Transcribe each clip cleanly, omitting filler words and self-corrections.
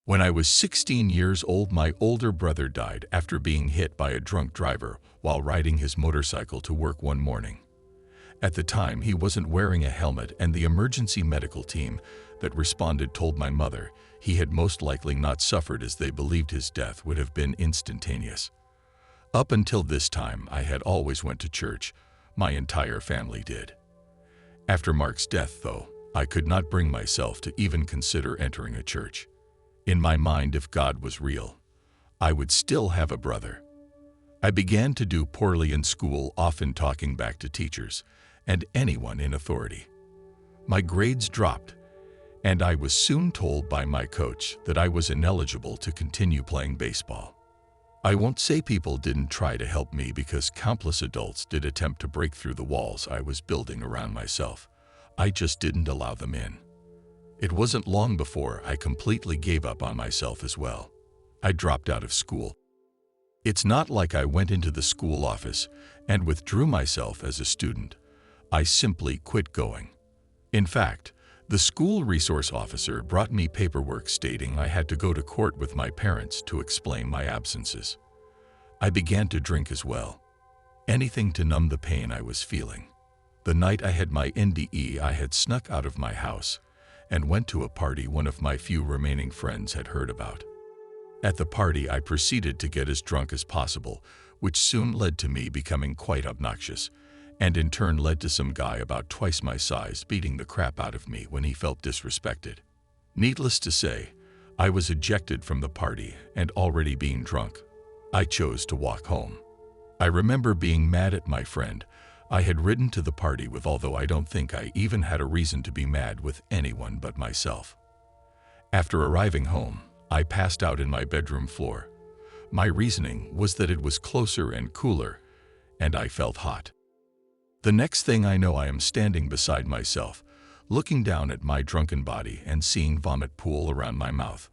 When I was 16 years old, my older brother died after being hit by a drunk driver while riding his motorcycle to work one morning. At the time, he wasn't wearing a helmet, and the emergency medical team that responded told my mother he had most likely not suffered, as they believed his death would have been instantaneous. Up until this time, I had always went to church. My entire family did. After Mark's death, though, I could not bring myself to even consider entering a church. In my mind, if God was real, I would still have a brother. I began to do poorly in school, often talking back to teachers and anyone in authority. My grades dropped, and I was soon told by my coach that I was ineligible to continue playing baseball. I won't say people didn't try to help me, because countless adults did attempt to break through the walls I was building around myself. I just didn't allow them in. It wasn't long before I completely gave up on myself as well. I dropped out of school. It's not like I went into the school office and withdrew myself as a student. I simply quit going. In fact, the school resource officer brought me paperwork stating I had to go to court with my parents to explain my absences. I began to drink as well. Anything to numb the pain I was feeling. The night I had my NDE, I had snuck out of my house and went to a party one of my few remaining friends had heard about. At the party, I proceeded to get as drunk as possible, which soon led to me becoming quite obnoxious, and in turn led to some guy about twice my size beating the crap out of me when he felt disrespected. Needless to say, I was ejected from the party, and already being drunk, I chose to walk home. I remember being mad at my friend I had ridden to the party with, although I don't think I even had a reason to be mad with anyone but myself. After arriving home, I passed out in my bedroom floor. My reasoning was that it was closer and cooler, and I felt hot. The next thing I know, I am standing beside myself, looking down at my drunken body and seeing vomit pool around my mouth.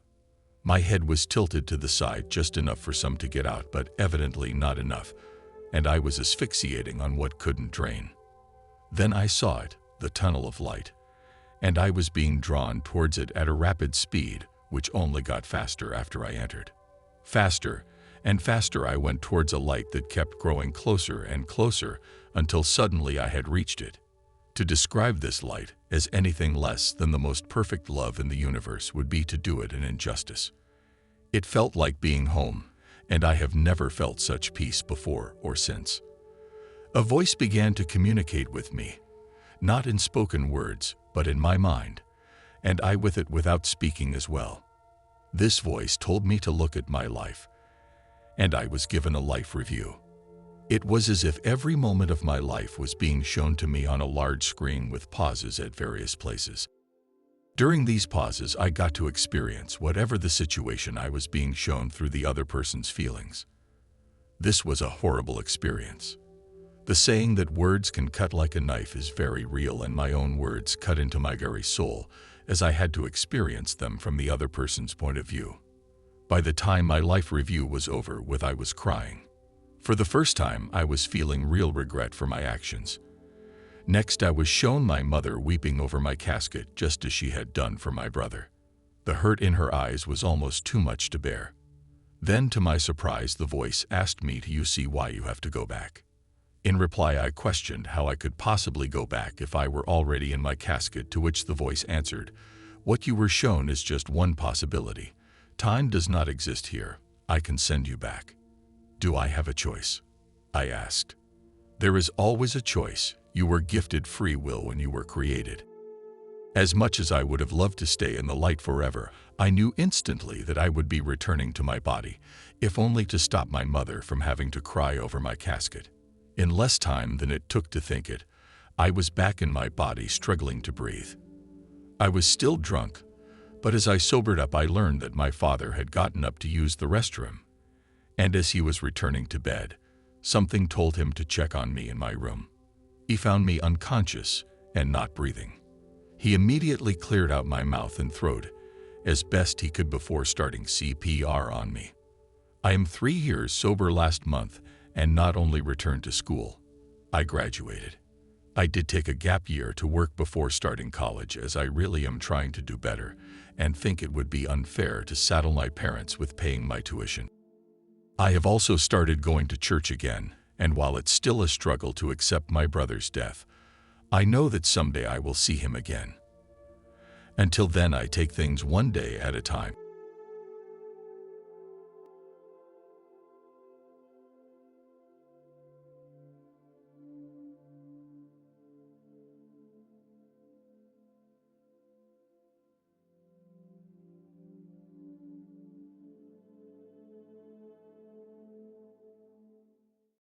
My head was tilted to the side just enough for some to get out, but evidently not enough, and I was asphyxiating on what couldn't drain. Then I saw it, the tunnel of light, and I was being drawn towards it at a rapid speed, which only got faster after I entered. Faster and faster I went towards a light that kept growing closer and closer until suddenly I had reached it. To describe this light as anything less than the most perfect love in the universe would be to do it an injustice. It felt like being home, and I have never felt such peace before or since. A voice began to communicate with me, not in spoken words, but in my mind, and I with it without speaking as well. This voice told me to look at my life, and I was given a life review. It was as if every moment of my life was being shown to me on a large screen with pauses at various places. During these pauses, I got to experience whatever the situation I was being shown through the other person's feelings. This was a horrible experience. The saying that words can cut like a knife is very real, and my own words cut into my very soul as I had to experience them from the other person's point of view. By the time my life review was over with, I was crying. For the first time, I was feeling real regret for my actions. Next, I was shown my mother weeping over my casket just as she had done for my brother. The hurt in her eyes was almost too much to bear. Then, to my surprise, the voice asked me, "Do you see why you have to go back?" In reply, I questioned how I could possibly go back if I were already in my casket, to which the voice answered, "What you were shown is just one possibility. Time does not exist here. I can send you back." "Do I have a choice?" I asked. "There is always a choice. You were gifted free will when you were created." As much as I would have loved to stay in the light forever, I knew instantly that I would be returning to my body, if only to stop my mother from having to cry over my casket. In less time than it took to think it, I was back in my body, struggling to breathe. I was still drunk, but as I sobered up, I learned that my father had gotten up to use the restroom, and as he was returning to bed, something told him to check on me in my room. He found me unconscious and not breathing. He immediately cleared out my mouth and throat as best he could before starting CPR on me. I am 3 years sober last month, and not only returned to school, I graduated. I did take a gap year to work before starting college, as I really am trying to do better and think it would be unfair to saddle my parents with paying my tuition. I have also started going to church again, and while it's still a struggle to accept my brother's death, I know that someday I will see him again. Until then, I take things one day at a time.